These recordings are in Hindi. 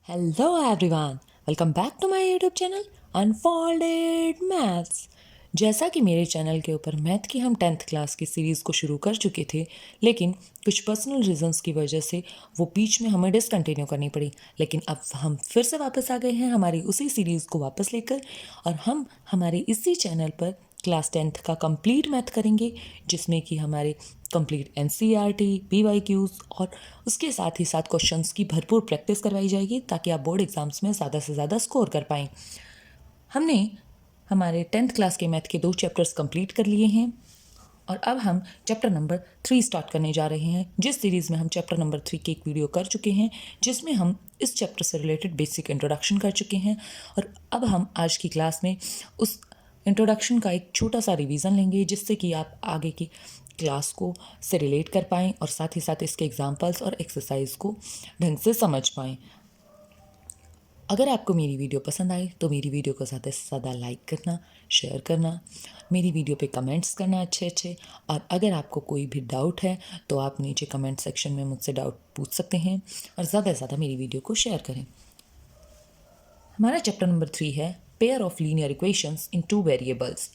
Hello everyone, welcome back to my YouTube channel Unfolded Maths। जैसा कि मेरे चैनल के ऊपर मैथ की हम 10th क्लास की सीरीज़ को शुरू कर चुके थे, लेकिन कुछ पर्सनल रीजंस की वजह से वो बीच में हमें डिसकंटिन्यू करनी पड़ी। लेकिन अब हम फिर से वापस आ गए हैं हमारी उसी सीरीज़ को वापस लेकर, और हम हमारे इसी चैनल पर क्लास 10th का कंप्लीट मैथ करेंगे, जिसमें कि हमारे कंप्लीट एनसीईआरटी, पीवाईक्यूज और उसके साथ ही साथ क्वेश्चंस की भरपूर प्रैक्टिस करवाई जाएगी ताकि आप बोर्ड एग्जाम्स में ज़्यादा से ज़्यादा स्कोर कर पाएँ। हमने हमारे 10th क्लास के मैथ के 2 चैप्टर्स कंप्लीट कर लिए हैं और अब हम चैप्टर नंबर 3 स्टार्ट करने जा रहे हैं, जिस सीरीज़ में हम चैप्टर नंबर 3 की एक वीडियो कर चुके हैं, जिसमें हम इस चैप्टर से रिलेटेड बेसिक इंट्रोडक्शन कर चुके हैं। और अब हम आज की क्लास में उस इंट्रोडक्शन का एक छोटा सा रिवीजन लेंगे, जिससे कि आप आगे की क्लास को से रिलेट कर पाएँ और साथ ही साथ इसके एग्जाम्पल्स और एक्सरसाइज को ढंग से समझ पाएँ। अगर आपको मेरी वीडियो पसंद आए तो मेरी वीडियो को ज़्यादा से ज़्यादा लाइक करना, शेयर करना, मेरी वीडियो पे कमेंट्स करना अच्छे, और अगर आपको कोई भी डाउट है तो आप नीचे कमेंट सेक्शन में मुझसे डाउट पूछ सकते हैं, और ज़्यादा से ज़्यादा मेरी वीडियो को शेयर करें। हमारा चैप्टर नंबर 3 है pair of linear equations in 2 variables,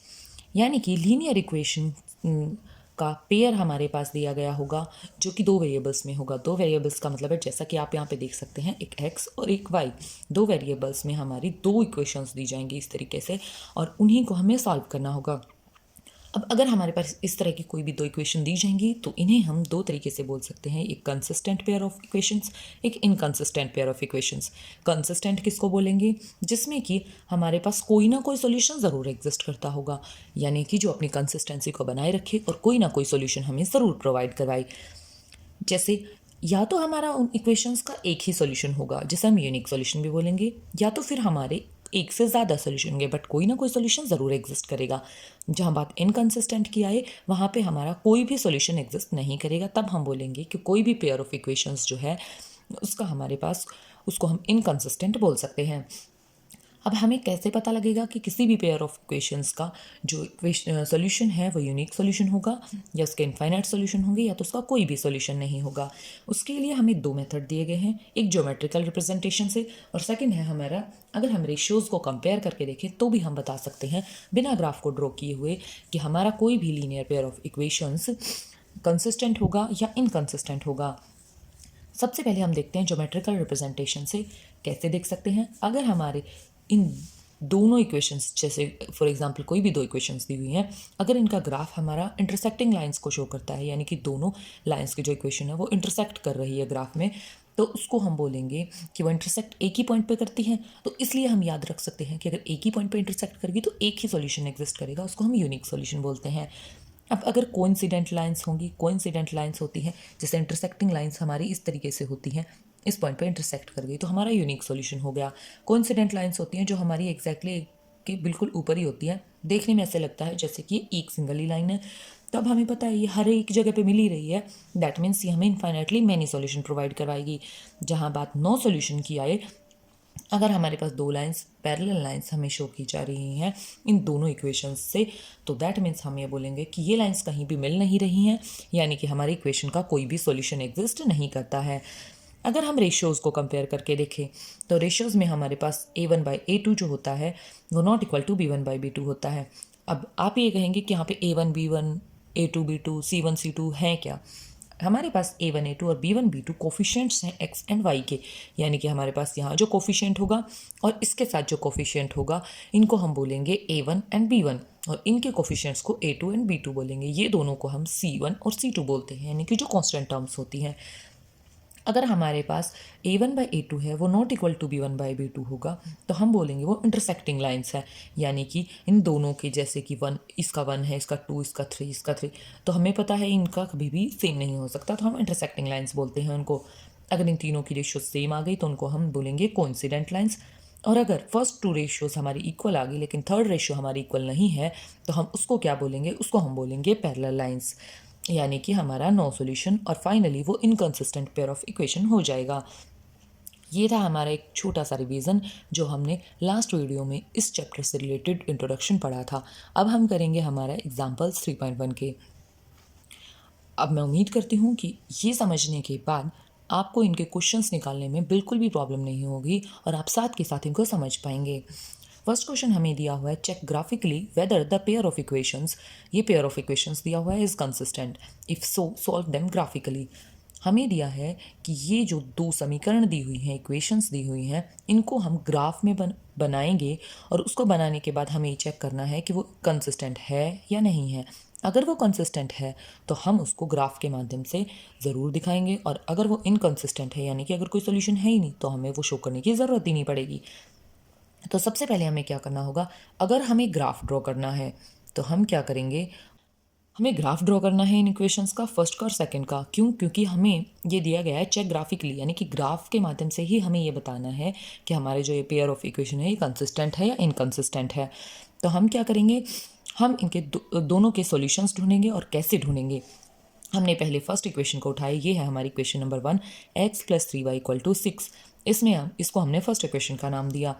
यानी कि लीनियर इक्वेशन का पेयर हमारे पास दिया गया होगा जो कि 2 वेरिएबल्स में होगा। 2 वेरिएबल्स का मतलब है, जैसा कि आप यहाँ पे देख सकते हैं, एक x और एक y। 2 वेरिएबल्स में हमारी 2 इक्वेशंस दी जाएंगी इस तरीके से, और उन्हीं को हमें सॉल्व करना होगा। अब अगर हमारे पास इस तरह की कोई भी 2 इक्वेशन दी जाएंगी तो इन्हें हम 2 तरीके से बोल सकते हैं, एक कंसिस्टेंट पेयर ऑफ इक्वेशंस, एक inconsistent pair of equations. Consistent किसको बोलेंगे? जिसमें कि हमारे पास कोई ना कोई सॉल्यूशन ज़रूर एग्जिस्ट करता होगा, यानी कि जो अपनी कंसिस्टेंसी को बनाए रखे और कोई ना कोई सॉल्यूशन हमें ज़रूर प्रोवाइड करवाए। जैसे या तो हमारा उन इक्वेशंस का एक ही सॉल्यूशन होगा, जिसे हम यूनिक सॉल्यूशन भी बोलेंगे, या तो फिर हमारे एक से ज़्यादा सॉल्यूशन होंगे, बट कोई ना कोई सॉल्यूशन ज़रूर एग्जिस्ट करेगा। जहाँ बात इनकंसिस्टेंट की आए, वहाँ पे हमारा कोई भी सॉल्यूशन एग्जिस्ट नहीं करेगा। तब हम बोलेंगे कि कोई भी पेयर ऑफ इक्वेशंस जो है उसका हमारे पास, उसको हम इनकंसिस्टेंट बोल सकते हैं। अब हमें कैसे पता लगेगा कि किसी भी पेयर ऑफ इक्वेशंस का जो सॉल्यूशन है वो यूनिक सॉल्यूशन होगा, या उसके इनफाइनाइट सॉल्यूशन होंगे, या तो उसका कोई भी सॉल्यूशन नहीं होगा? उसके लिए हमें 2 मेथड दिए गए हैं, एक ज्योमेट्रिकल रिप्रेजेंटेशन से, और सेकंड है हमारा, अगर हम रेशियोज़ को कंपेयर करके देखें तो भी हम बता सकते हैं बिना ग्राफ को ड्रॉ किए हुए कि हमारा कोई भी linear pair of equations consistent होगा या इनकंसिस्टेंट होगा। सबसे पहले हम देखते हैं ज्योमेट्रिकल रिप्रेजेंटेशन से कैसे देख सकते हैं। अगर हमारे इन दोनों इक्वेशंस, जैसे फॉर एग्जांपल कोई भी 2 इक्वेशंस दी हुई हैं, अगर इनका ग्राफ हमारा इंटरसेक्टिंग लाइंस को शो करता है, यानी कि दोनों लाइंस की जो इक्वेशन है वो इंटरसेक्ट कर रही है ग्राफ में, तो उसको हम बोलेंगे कि वो इंटरसेक्ट एक ही पॉइंट पे करती है। तो इसलिए हम याद रख सकते हैं कि अगर एक ही पॉइंट पे इंटरसेक्ट करेगी तो एक ही सॉल्यूशन एग्जिस्ट करेगा, उसको हम यूनिक सॉल्यूशन बोलते हैं। अब अगर कोइंसिडेंट लाइंस होंगी, कोइंसिडेंट लाइंस होती हैं, जैसे इंटरसेक्टिंग लाइंस हमारी इस तरीके से होती हैं, इस पॉइंट पे इंटरसेक्ट कर गई, तो हमारा यूनिक सॉल्यूशन हो गया। कोइंसिडेंट लाइंस होती हैं जो हमारी एग्जैक्टली के बिल्कुल ऊपर ही होती हैं, देखने में ऐसे लगता है जैसे कि एक सिंगल ही लाइन है, तो अब हमें पता है ये हर एक जगह पे मिल ही रही है। दैट मीन्स ये हमें इनफाइनाइटली मैनी सॉल्यूशन प्रोवाइड करवाएगी। जहाँ बात नो सॉल्यूशन की आए, अगर हमारे पास 2 लाइंस, पैरेलल लाइंस हमें शो की जा रही हैं इन दोनों इक्वेशंस से, तो दैट मीन्स हम ये बोलेंगे कि ये लाइंस कहीं भी मिल नहीं रही हैं, यानी कि हमारी इक्वेशन का कोई भी सॉल्यूशन एग्जिस्ट नहीं करता है। अगर हम रेशियोज़ को कंपेयर करके देखें तो रेशियोज़ में हमारे पास a1/a2 जो होता है वो नॉट इक्वल टू b1/b2 होता है। अब आप ये कहेंगे कि यहाँ पे a1 b1, a2 b2, c1 c2 हैं क्या? हमारे पास a1 a2 और b1 b2 कोफिशिएंट्स हैं x एंड y के, यानी कि हमारे पास यहाँ जो कोफिशिएंट होगा और इसके साथ जो कोफिशिएंट होगा, इनको हम बोलेंगे a1 एंड b1, और इनके कोफिशिएंट्स को a2 एंड b2 बोलेंगे। ये दोनों को हम c1 और c2 बोलते हैं, यानी कि जो कांस्टेंट टर्म्स होती हैं। अगर हमारे पास a1/a2 है वो नॉट इक्वल टू b1/b2 होगा, तो हम बोलेंगे वो इंटरसेक्टिंग लाइंस है, यानी कि इन दोनों के, जैसे कि 1 इसका 1 है, इसका 2, इसका 3, इसका 3, तो हमें पता है इनका कभी भी सेम नहीं हो सकता, तो हम इंटरसेक्टिंग लाइंस बोलते हैं उनको। अगर इन तीनों की रेशियो सेम आ गई तो उनको हम बोलेंगे कोइंसिडेंट लाइंस। और अगर फर्स्ट 2 रेशियोज हमारी इक्वल आ गई लेकिन थर्ड रेशियो हमारी इक्वल नहीं है, तो हम उसको क्या बोलेंगे? उसको हम बोलेंगे पैरेलल लाइंस, यानी कि हमारा नो सॉल्यूशन, और फाइनली वो इनकंसिस्टेंट पेयर ऑफ इक्वेशन हो जाएगा। ये था हमारा एक छोटा सा रिवीजन जो हमने लास्ट वीडियो में इस चैप्टर से रिलेटेड इंट्रोडक्शन पढ़ा था। अब हम करेंगे हमारा एग्जाम्पल्स 3.1 के। अब मैं उम्मीद करती हूँ कि ये समझने के बाद आपको इनके क्वेश्चंस निकालने में बिल्कुल भी प्रॉब्लम नहीं होगी और आप साथ के साथ इनको समझ पाएंगे। फर्स्ट क्वेश्चन हमें दिया हुआ है, check graphically whether the pair of equations, ये पेयर ऑफ इक्वेशंस दिया हुआ है, is consistent, if so solve them graphically. हमें दिया है कि ये जो दो समीकरण दी हुई हैं, इक्वेशंस दी हुई हैं, इनको हम ग्राफ में बनाएंगे और उसको बनाने के बाद हमें ये चेक करना है कि वो कंसिस्टेंट है या नहीं है। अगर वो कंसिस्टेंट है तो हम उसको ग्राफ के माध्यम से ज़रूर दिखाएंगे, और अगर वो इनकंसिस्टेंट है यानी कि अगर कोई सोल्यूशन है ही नहीं तो हमें वो शो करने की ज़रूरत ही नहीं पड़ेगी। तो सबसे पहले हमें क्या करना होगा, अगर हमें ग्राफ ड्रॉ करना है तो हम क्या करेंगे, हमें ग्राफ ड्रॉ करना है इन इक्वेशंस का, फर्स्ट का और सेकंड का। क्यों? क्योंकि हमें ये दिया गया है चेक ग्राफिकली, यानी कि ग्राफ के माध्यम से ही हमें ये बताना है कि हमारे जो ये पेयर ऑफ इक्वेशन है ये कंसिस्टेंट है या इनकंसिस्टेंट है। तो हम क्या करेंगे, हम इनके दोनों के सॉल्यूशंस ढूंढेंगे। और कैसे ढूंढेंगे, हमने पहले फर्स्ट इक्वेशन को उठाया, ये है हमारी इक्वेशन नंबर 1, x + 3y = 6। इसमें हम इसको हमने फर्स्ट इक्वेशन का नाम दिया।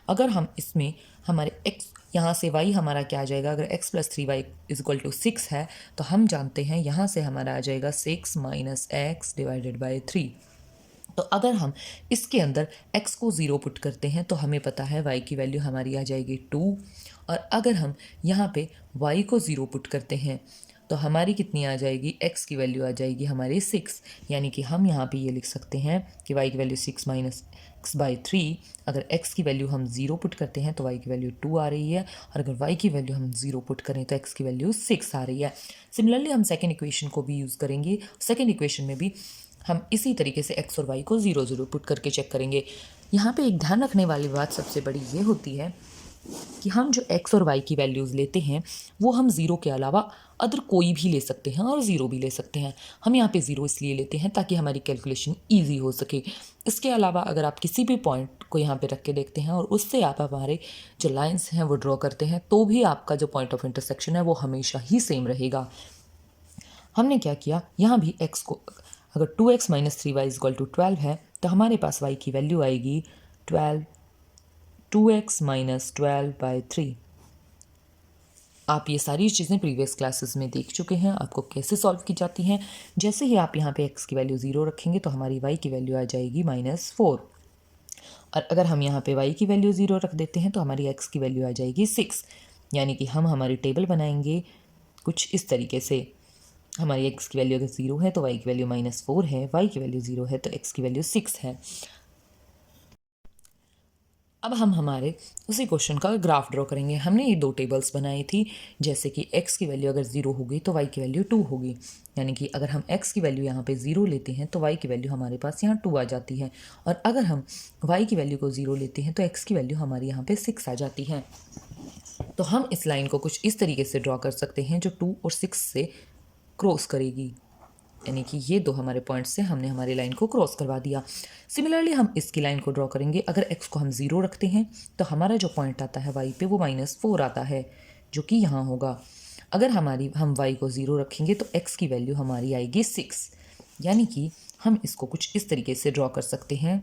अगर हम इसमें हमारे x यहाँ से y हमारा क्या आ जाएगा, अगर x + 3y = 6 है तो हम जानते हैं यहाँ से हमारा आ जाएगा 6 - x / 3। तो अगर हम इसके अंदर x को 0 पुट करते हैं तो हमें पता है y की वैल्यू हमारी आ जाएगी 2, और अगर हम यहाँ पे y को 0 पुट करते हैं तो हमारी कितनी आ जाएगी, x की वैल्यू आ जाएगी हमारी 6। यानी कि हम यहाँ पे ये लिख सकते हैं कि y की वैल्यू 6 - x/3। अगर x की वैल्यू हम 0 पुट करते हैं तो y की वैल्यू 2 आ रही है, और अगर y की वैल्यू हम 0 पुट करें तो x की वैल्यू 6 आ रही है। सिमिलरली हम सेकेंड इक्वेशन को भी यूज़ करेंगे। सेकेंड इक्वेशन में भी हम इसी तरीके से x और y को 0 पुट करके चेक करेंगे। यहाँ पे एक ध्यान रखने वाली बात सबसे बड़ी ये होती है कि हम जो x और y की वैल्यूज़ लेते हैं वो हम 0 के अलावा अदर कोई भी ले सकते हैं और 0 भी ले सकते हैं। हम यहाँ पे 0 इसलिए लेते हैं ताकि हमारी कैलकुलेशन ईजी हो सके। इसके अलावा अगर आप किसी भी पॉइंट को यहाँ पे रख के देखते हैं और उससे आप हमारे जो लाइंस हैं वो ड्रॉ करते हैं तो भी आपका जो पॉइंट ऑफ इंटरसेक्शन है वो हमेशा ही सेम रहेगा। हमने क्या किया, यहाँ भी x को अगर 2x - 3y = 12 है तो हमारे पास y की वैल्यू आएगी 2x - 12/3। आप ये सारी चीज़ें प्रीवियस क्लासेस में देख चुके हैं, आपको कैसे सॉल्व की जाती हैं। जैसे ही आप यहाँ पे x की वैल्यू 0 रखेंगे तो हमारी y की वैल्यू आ जाएगी -4, और अगर हम यहाँ पे y की वैल्यू 0 रख देते हैं तो हमारी x की वैल्यू आ जाएगी 6। यानी कि हम हमारी टेबल बनाएंगे कुछ इस तरीके से, हमारी x की वैल्यू अगर 0 है तो y की वैल्यू -4 है, y की वैल्यू 0 है तो x की वैल्यू 6 है। अब हम हमारे उसी क्वेश्चन का ग्राफ ड्रॉ करेंगे। हमने ये दो टेबल्स बनाई थी, जैसे कि x की वैल्यू अगर 0 होगी तो y की वैल्यू 2 होगी। यानी कि अगर हम x की वैल्यू यहाँ पे 0 लेते हैं तो y की वैल्यू हमारे पास यहाँ 2 आ जाती है, और अगर हम y की वैल्यू को 0 लेते हैं तो x की वैल्यू हमारी यहाँ पे 6 आ जाती है। तो हम इस लाइन को कुछ इस तरीके से ड्रॉ कर सकते हैं जो 2 और 6 से क्रॉस करेगी, यानी कि ये दो हमारे पॉइंट से हमने हमारी लाइन को क्रॉस करवा दिया। सिमिलरली हम इसकी लाइन को ड्रॉ करेंगे। अगर x को हम 0 रखते हैं तो हमारा जो पॉइंट आता है y पे वो -4 आता है, जो कि यहाँ होगा। अगर हम y को 0 रखेंगे तो x की वैल्यू हमारी आएगी 6। यानी कि हम इसको कुछ इस तरीके से ड्रॉ कर सकते हैं।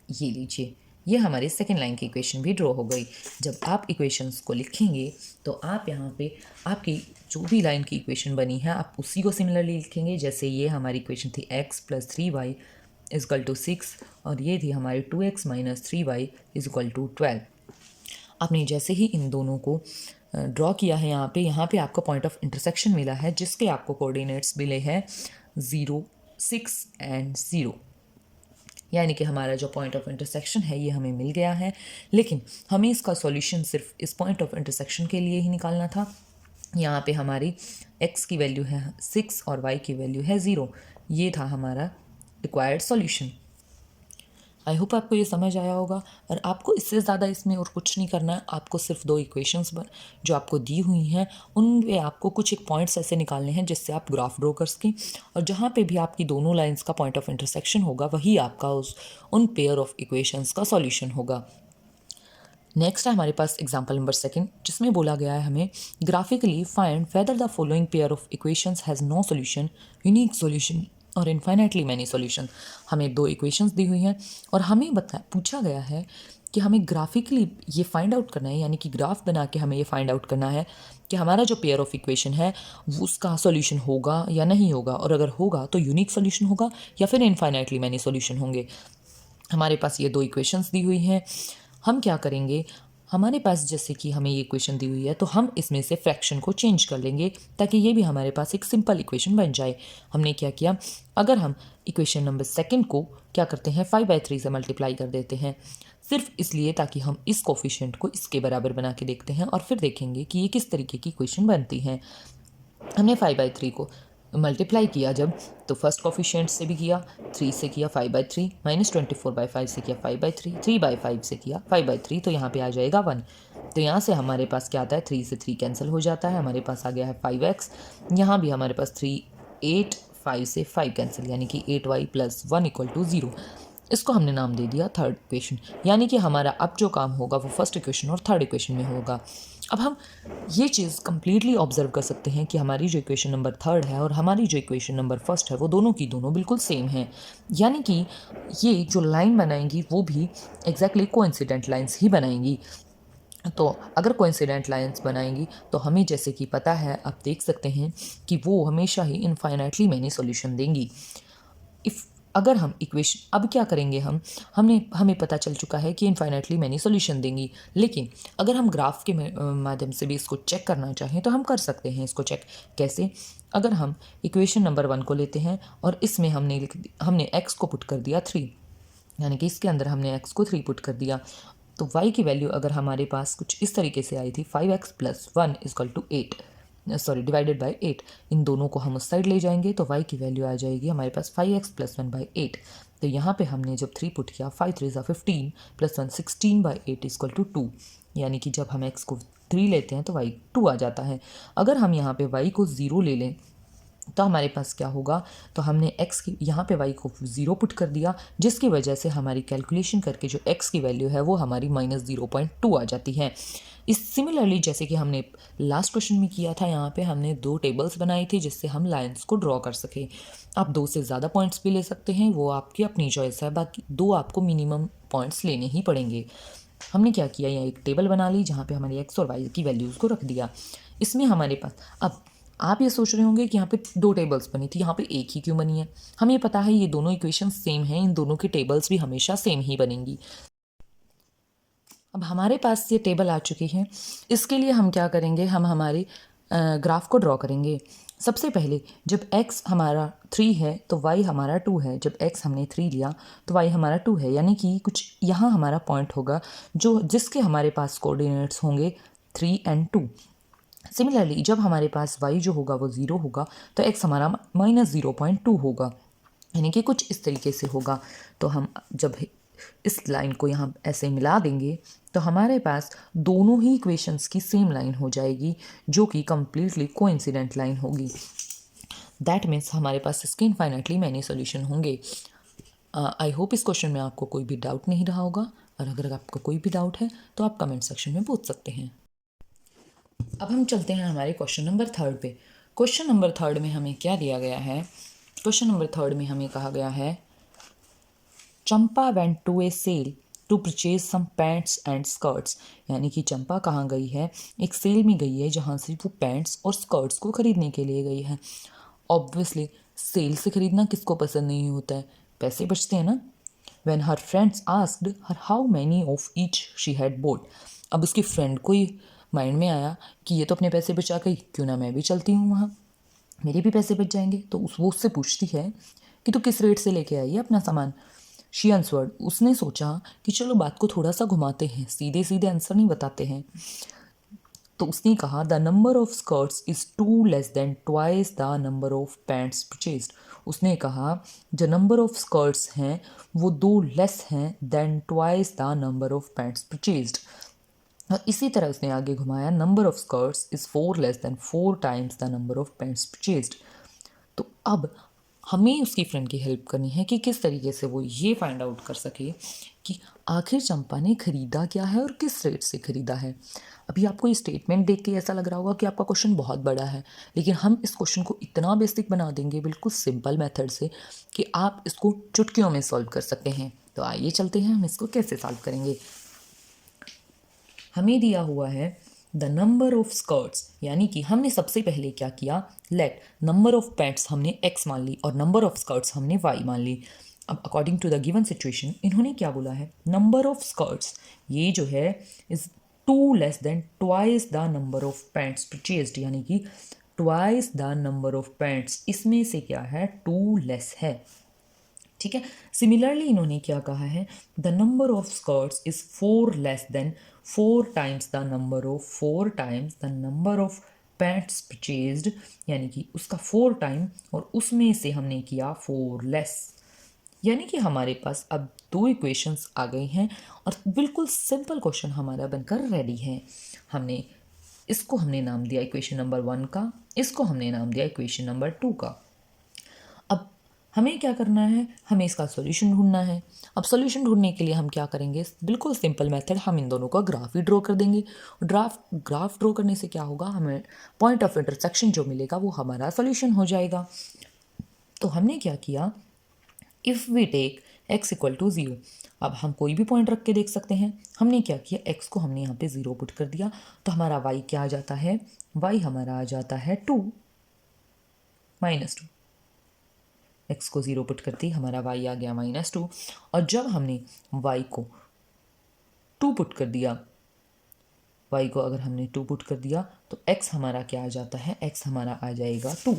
ये लीजिए, ये हमारी सेकेंड लाइन की इक्वेशन भी ड्रॉ हो गई। जब आप इक्वेशंस को लिखेंगे तो आप यहाँ पे आपकी जो भी लाइन की इक्वेशन बनी है आप उसी को सिमिलरली लिखेंगे। जैसे ये हमारी इक्वेशन थी x + 3y = 6, और ये थी हमारी 2x - 3y = 12। आपने जैसे ही इन दोनों को ड्रॉ किया है, यहाँ पे आपको पॉइंट ऑफ इंटरसेक्शन मिला है जिसके आपको कोऑर्डिनेट्स मिले हैं 0, 6 एंड 0। यानी कि हमारा जो पॉइंट ऑफ इंटरसेक्शन है ये हमें मिल गया है, लेकिन हमें इसका सॉल्यूशन सिर्फ इस पॉइंट ऑफ इंटरसेक्शन के लिए ही निकालना था। यहाँ पे हमारी x की वैल्यू है 6 और y की वैल्यू है 0। ये था हमारा रिक्वायर्ड सॉल्यूशन। आई होप आपको ये समझ आया होगा, और आपको इससे ज़्यादा इसमें और कुछ नहीं करना है। आपको सिर्फ दो इक्वेशंस जो आपको दी हुई हैं उन पे आपको कुछ एक पॉइंट्स ऐसे निकालने हैं जिससे आप ग्राफ ड्रॉ कर सकें, और जहाँ पे भी आपकी दोनों लाइंस का पॉइंट ऑफ इंटरसेक्शन होगा वही आपका उन पेयर ऑफ इक्वेशंस का सॉल्यूशन होगा। नेक्स्ट है हमारे पास एग्जाम्पल नंबर 2, जिसमें बोला गया है हमें graphically find whether the following pair of equations has no solution, unique solution और इनफाइनाइटली मैनी सॉल्यूशन। हमें दो इक्वेशंस दी हुई हैं और हमें पूछा गया है कि हमें ग्राफिकली ये फाइंड आउट करना है, यानी कि ग्राफ बना के हमें ये फाइंड आउट करना है कि हमारा जो पेयर ऑफ इक्वेशन है वो उसका सॉल्यूशन होगा या नहीं होगा, और अगर होगा तो यूनिक सॉल्यूशन होगा या फिर इनफाइनाइटली मैनी सॉल्यूशन होंगे। हमारे पास ये दो इक्वेशंस दी हुई हैं। हम क्या करेंगे, हमारे पास जैसे कि हमें ये इक्वेशन दी हुई है तो हम इसमें से फ्रैक्शन को चेंज कर लेंगे ताकि ये भी हमारे पास एक सिंपल इक्वेशन बन जाए। हमने क्या किया, अगर हम इक्वेशन नंबर सेकंड को क्या करते हैं 5/3 से मल्टीप्लाई कर देते हैं, सिर्फ इसलिए ताकि हम इस कोफिशिएंट को इसके बराबर बना के देखते हैं और फिर देखेंगे कि ये किस तरीके की इक्वेशन बनती है। हमने 5/3 को मल्टीप्लाई किया जब, तो फर्स्ट कोफिशिएंट से भी किया, 3 से किया 5/3, -24/5 से किया 5/3, 3/5 से किया 5/3, तो यहाँ पे आ जाएगा 1। तो यहाँ से हमारे पास क्या आता है, 3 से 3 कैंसिल हो जाता है, हमारे पास आ गया है 5x। यहाँ भी हमारे पास 3, 8, 5 से 5 कैंसिल, यानी कि 8y + 1 = 0। इसको हमने नाम दे दिया थर्ड इक्वेशन, यानी कि हमारा अब जो काम होगा वो फर्स्ट इक्वेशन और थर्ड इक्वेशन में होगा। अब हम ये चीज़ कंप्लीटली ऑब्जर्व कर सकते हैं कि हमारी जो इक्वेशन नंबर थर्ड है और हमारी जो इक्वेशन नंबर फर्स्ट है वो दोनों की दोनों बिल्कुल सेम हैं, यानी कि ये जो लाइन बनाएंगी वो भी एग्जैक्टली कोइंसिडेंट लाइंस ही बनाएंगी। तो अगर कोइंसिडेंट लाइंस बनाएंगी तो हमें जैसे कि पता है, आप देख सकते हैं कि वो हमेशा ही इनफाइनाइटली मैनी सॉल्यूशन देंगी। इफ़ अगर हम इक्वेशन अब क्या करेंगे, हमें पता चल चुका है कि इनफाइनाइटली मैनी सॉल्यूशन देंगी, लेकिन अगर हम ग्राफ के माध्यम से भी इसको चेक करना चाहें तो हम कर सकते हैं। इसको चेक कैसे, अगर हम इक्वेशन नंबर 1 को लेते हैं और इसमें हमने x को पुट कर दिया 3, यानी कि इसके अंदर हमने x को 3 पुट कर दिया, तो y की वैल्यू अगर हमारे पास कुछ इस तरीके से आई थी 5x + 1 = 8, सॉरी डिवाइडेड बाय 8। इन दोनों को हम उस साइड ले जाएंगे तो y की वैल्यू आ जाएगी हमारे पास 5x + 1/8। तो यहाँ पे हमने जब 3 पुट किया, 5 3 15 + 1 16/8 = 2, यानी कि जब हम x को 3 लेते हैं तो y 2 आ जाता है। अगर हम यहाँ पे y को 0 ले लें तो हमारे पास क्या होगा, तो हमने x की यहाँ पे y को 0 पुट कर दिया, जिसकी वजह से हमारी कैलकुलेशन करके जो x की वैल्यू है वो हमारी -0.2 आ जाती है। इस सिमिलरली जैसे कि हमने लास्ट क्वेश्चन में किया था, यहाँ पे हमने 2 टेबल्स बनाई थी जिससे हम लाइंस को ड्रॉ कर सके। आप 2 से ज़्यादा पॉइंट्स भी ले सकते हैं, वो आपकी अपनी चॉइस है, बाकी 2 आपको मिनिमम पॉइंट्स लेने ही पड़ेंगे। हमने क्या किया, यहाँ एक टेबल बना ली जहाँ पे हमारे x और y की वैल्यूज़ को रख दिया। इसमें हमारे पास, अब आप ये सोच रहे होंगे कि यहाँ पे 2 टेबल्स बनी थी, यहाँ पे एक ही क्यों बनी है। हमें पता है ये दोनों इक्वेशन सेम हैं, इन दोनों की टेबल्स भी हमेशा सेम ही बनेंगी। अब हमारे पास ये टेबल आ चुकी है, इसके लिए हम क्या करेंगे, हम हमारे ग्राफ को ड्रॉ करेंगे। सबसे पहले जब x हमारा 3 है तो y हमारा 2 है, जब x हमने 3 लिया तो y हमारा 2 है, यानी कि कुछ यहाँ हमारा पॉइंट होगा जिसके हमारे पास कोऑर्डिनेट्स होंगे 3 और 2। सिमिलरली जब हमारे पास y जो होगा वो 0 होगा तो x हमारा -0.2 होगा, यानी कि कुछ इस तरीके से होगा। तो हम जब इस लाइन को यहाँ ऐसे मिला देंगे तो हमारे पास दोनों ही इक्वेशंस की सेम लाइन हो जाएगी, जो कि कंप्लीटली कोइंसिडेंट लाइन होगी। दैट मीन्स हमारे पास इसके इनफाइनाइटली मैनी सॉल्यूशन होंगे। आई होप इस क्वेश्चन में आपको कोई भी डाउट नहीं रहा होगा, और अगर आपको कोई भी डाउट है तो आप कमेंट सेक्शन में पूछ सकते हैं। अब हम चलते हैं हमारे क्वेश्चन नंबर 3 पे। क्वेश्चन नंबर 3 में हमें क्या दिया गया है, क्वेश्चन नंबर 3 में हमें कहा गया है Champa went to a sale to purchase some pants and skirts, यानी कि चंपा कहाँ गई है, एक सेल में गई है जहाँ से वो पैंट्स और स्कर्ट्स को खरीदने के लिए गई है। ऑब्वियसली सेल से खरीदना किसको पसंद नहीं होता है, पैसे बचते हैं ना। When her friends asked her how many of each she had bought, अब उसकी फ्रेंड को ही माइंड में आया कि ये तो अपने पैसे बचा गई, क्यों ना मैं भी चलती हूँ वहाँ, मेरे भी पैसे बच जाएंगे। तो वो उससे पूछती है कि तू किस रेट से लेके आई है अपना सामान। शी आंसर्ड, उसने सोचा कि चलो बात को थोड़ा सा घुमाते हैं, सीधे सीधे आंसर नहीं बताते हैं। तो उसने कहा the number of skirts is 2 less than twice the number of pants purchased. उसने कहा जो नंबर ऑफ स्कर्ट्स हैं वो 2 लेस हैं then twice the number of pants purchased. और इसी तरह उसने आगे घुमाया, number of skirts is 4 less than 4 times the number of pants purchased. तो अब हमें उसकी फ्रेंड की हेल्प करनी है कि किस तरीके से वो ये फाइंड आउट कर सके कि आखिर चंपा ने खरीदा क्या है और किस रेट से खरीदा है। अभी आपको ये स्टेटमेंट देख के ऐसा लग रहा होगा कि आपका क्वेश्चन बहुत बड़ा है, लेकिन हम इस क्वेश्चन को इतना बेसिक बना देंगे बिल्कुल सिंपल मेथड से कि आप इसको चुटकियों में सॉल्व कर सकते हैं। तो आइए चलते हैं हम इसको कैसे सॉल्व करेंगे। हमें दिया हुआ है द नंबर ऑफ स्कर्ट्स, यानी कि हमने सबसे पहले क्या किया, लेट नंबर ऑफ पैंट्स हमने x मान ली और नंबर ऑफ स्कर्ट्स हमने y मान ली। अब according to the given situation इन्होंने क्या बोला है, नंबर ऑफ स्कर्ट्स ये जो है is two less than twice the number of pants purchased, यानी कि twice the number of pants, इसमें से क्या है, टू लेस है। ठीक है। सिमिलरली इन्होंने क्या कहा है, the number of skirts is 4 less than 4 times the number of pants purchased, यानी कि उसका 4 टाइम और उसमें से हमने किया 4 लेस। यानी कि हमारे पास अब दो इक्वेशंस आ गई हैं और बिल्कुल सिंपल क्वेश्चन हमारा बनकर रेडी है। हमने नाम दिया इक्वेशन नंबर 1 का, इसको हमने नाम दिया इक्वेशन नंबर 2 का। अब हमें क्या करना है, हमें इसका सॉल्यूशन ढूंढना है। अब सॉल्यूशन ढूंढने के लिए हम क्या करेंगे, बिल्कुल सिंपल मेथड, हम इन दोनों का ग्राफ ही ड्रॉ कर देंगे। ग्राफ ड्रॉ करने से क्या होगा, हमें पॉइंट ऑफ इंटरसेक्शन जो मिलेगा वो हमारा सॉल्यूशन हो जाएगा। तो हमने क्या किया, if we take x equal to 0, अब हम कोई भी पॉइंट रख के देख सकते हैं। हमने क्या किया, x को हमने यहाँ पे 0 पुट कर दिया, तो हमारा y क्या आ जाता है, y हमारा आ जाता है 2 -2। x को 0 पुट करते ही हमारा y आ गया -2, और जब हमने y को 2 पुट कर दिया, y को अगर हमने 2 पुट कर दिया तो x हमारा क्या आ जाता है, x हमारा आ जाएगा 2।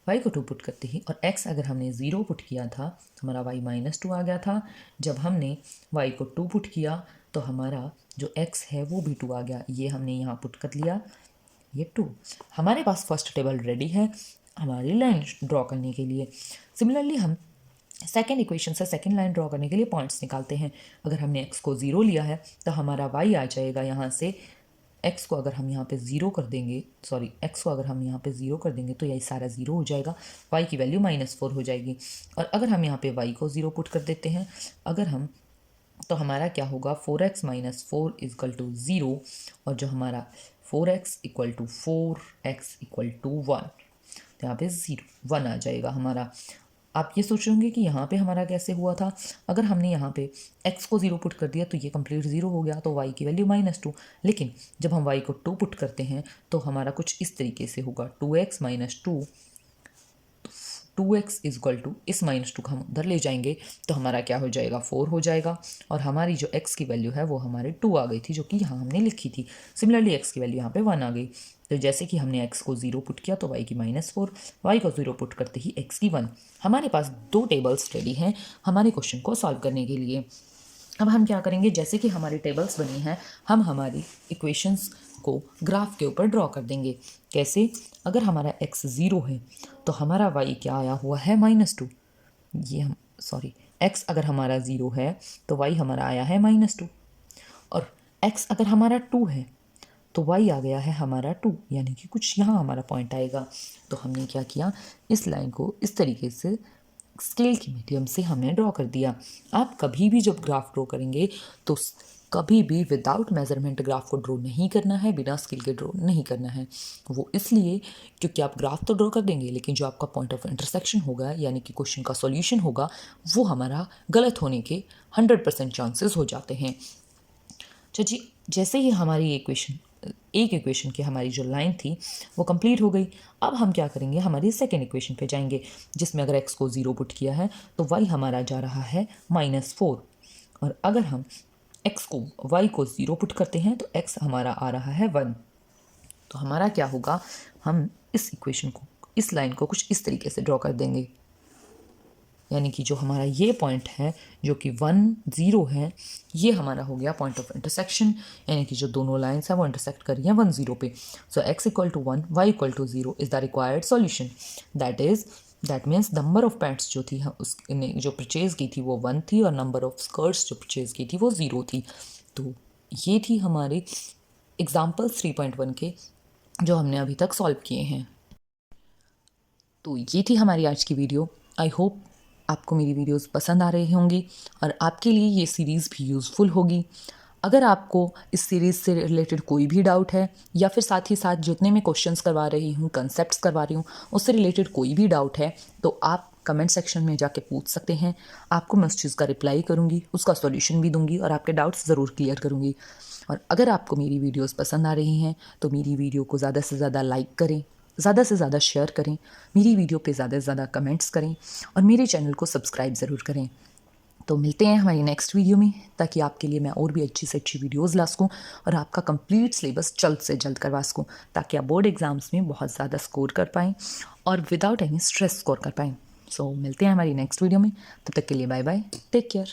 y को 2 पुट करते ही और x अगर हमने 0 पुट किया था तो हमारा y -2 आ गया था। जब हमने y को 2 पुट किया तो हमारा जो x है वो भी 2 आ गया। ये हमने यहाँ पुट कर लिया, ये 2। हमारे पास फर्स्ट टेबल रेडी है हमारी लाइन ड्रॉ करने के लिए। सिमिलरली हम सेकेंड इक्वेशन से सेकेंड लाइन ड्रॉ करने के लिए पॉइंट्स निकालते हैं। अगर हमने x को 0 लिया है तो हमारा y आ जाएगा यहाँ से, x को अगर हम यहाँ पे 0 कर देंगे, x को अगर हम यहाँ पे 0 कर देंगे तो यही सारा 0 हो जाएगा, y की वैल्यू -4 हो जाएगी। और अगर हम यहाँ पे y को 0 पुट कर देते हैं, तो हमारा क्या होगा, 4x - 4 इक्वल टू 0, और जो हमारा 4x equal to 4x equal to 1, तो यहाँ पे 1 आ जाएगा हमारा। आप ये सोचोगे कि यहाँ पे हमारा कैसे हुआ था, अगर हमने यहाँ पे x को 0 पुट कर दिया तो ये कंप्लीट 0 हो गया, तो y की वैल्यू -2। लेकिन जब हम y को 2 पुट करते हैं तो हमारा कुछ इस तरीके से होगा, 2x - 2, 2x is equal to, इस -2 को हम उधर ले जाएंगे तो हमारा क्या हो जाएगा, 4 हो जाएगा। और हमारी जो x की वैल्यू है वो हमारे 2 आ गई थी, जो कि यहाँ हमने लिखी थी। सिमिलरली x की वैल्यू यहाँ पे 1 आ गई। तो जैसे कि हमने x को 0 पुट किया तो y की -4, y को 0 पुट करते ही x की 1। हमारे पास दो टेबल्स रेडी हैं हमारे क्वेश्चन को सॉल्व करने के लिए। अब हम क्या करेंगे, जैसे कि हमारी टेबल्स बनी हैं, हम हमारी इक्वेशंस को ग्राफ के ऊपर ड्रॉ कर देंगे। कैसे, अगर हमारा x 0 है तो हमारा y क्या आया हुआ है, -2। x अगर हमारा 0 है तो y हमारा आया है -2, और x अगर हमारा 2 है तो y आ गया है हमारा 2, यानी कि कुछ यहाँ हमारा पॉइंट आएगा। तो हमने क्या किया, इस लाइन को इस तरीके से स्केल की मीडियम से हमने ड्रॉ कर दिया। आप कभी भी जब ग्राफ ड्रॉ करेंगे तो कभी भी विदाउट मेजरमेंट ग्राफ को ड्रॉ नहीं करना है, बिना स्केल के ड्रॉ नहीं करना है। वो इसलिए क्योंकि आप ग्राफ तो ड्रॉ कर देंगे लेकिन जो आपका पॉइंट ऑफ इंटरसेक्शन होगा, यानी कि क्वेश्चन का सॉल्यूशन होगा, वो हमारा गलत होने के 100% चांसेस हो जाते हैं। जी, जैसे ही हमारी एक इक्वेशन की हमारी जो लाइन थी वो कंप्लीट हो गई। अब हम क्या करेंगे, हमारी सेकेंड इक्वेशन पे जाएंगे, जिसमें अगर x को 0 पुट किया है तो y हमारा जा रहा है -4, और अगर हम y को 0 पुट करते हैं तो x हमारा आ रहा है 1। तो हमारा क्या होगा, हम इस लाइन को कुछ इस तरीके से ड्रॉ कर देंगे, यानी कि जो हमारा ये पॉइंट है जो कि 1 0 है, ये हमारा हो गया पॉइंट ऑफ इंटरसेक्शन, यानी कि जो दोनों लाइंस हैं वो इंटरसेक्ट कर रही हैं 1 0 पे। So x equal to 1, y equal to 0 is the required solution. That means number of pants जो थी उसने जो परचेज़ की थी वो 1 थी, और नंबर ऑफ स्कर्ट्स जो परचेज़ की थी वो 0 थी। तो ये थी हमारे एग्जाम्पल 3.1 के जो हमने अभी तक सॉल्व किए हैं। तो ये थी हमारी आज की वीडियो। आई होप आपको मेरी वीडियोस पसंद आ रही होंगी और आपके लिए ये सीरीज़ भी यूज़फुल होगी। अगर आपको इस सीरीज़ से रिलेटेड कोई भी डाउट है या फिर साथ ही साथ जितने मैं क्वेश्चंस करवा रही हूँ, कंसेप्ट्स करवा रही हूँ, उससे रिलेटेड कोई भी डाउट है तो आप कमेंट सेक्शन में जाके पूछ सकते हैं। आपको मैं उस चीज़ का रिप्लाई करूँगी, उसका सॉल्यूशन भी दूंगी और आपके डाउट्स ज़रूर क्लियर करूँगी। और अगर आपको मेरी वीडियोस पसंद आ रही हैं तो मेरी वीडियो को ज़्यादा से ज़्यादा लाइक करें, ज़्यादा से ज़्यादा शेयर करें, मेरी वीडियो पे ज़्यादा से ज़्यादा कमेंट्स करें और मेरे चैनल को सब्सक्राइब ज़रूर करें। तो मिलते हैं हमारी नेक्स्ट वीडियो में, ताकि आपके लिए मैं और भी अच्छी से अच्छी वीडियोस ला सकूँ और आपका कंप्लीट सिलेबस जल्द से जल्द करवा सकूँ, ताकि आप बोर्ड एग्जाम्स में बहुत ज़्यादा स्कोर कर पाएँ और विदाउट एनी स्ट्रेस स्कोर कर पाएँ। सो मिलते हैं हमारी नेक्स्ट वीडियो में, तब तक के लिए बाय बाय, टेक केयर।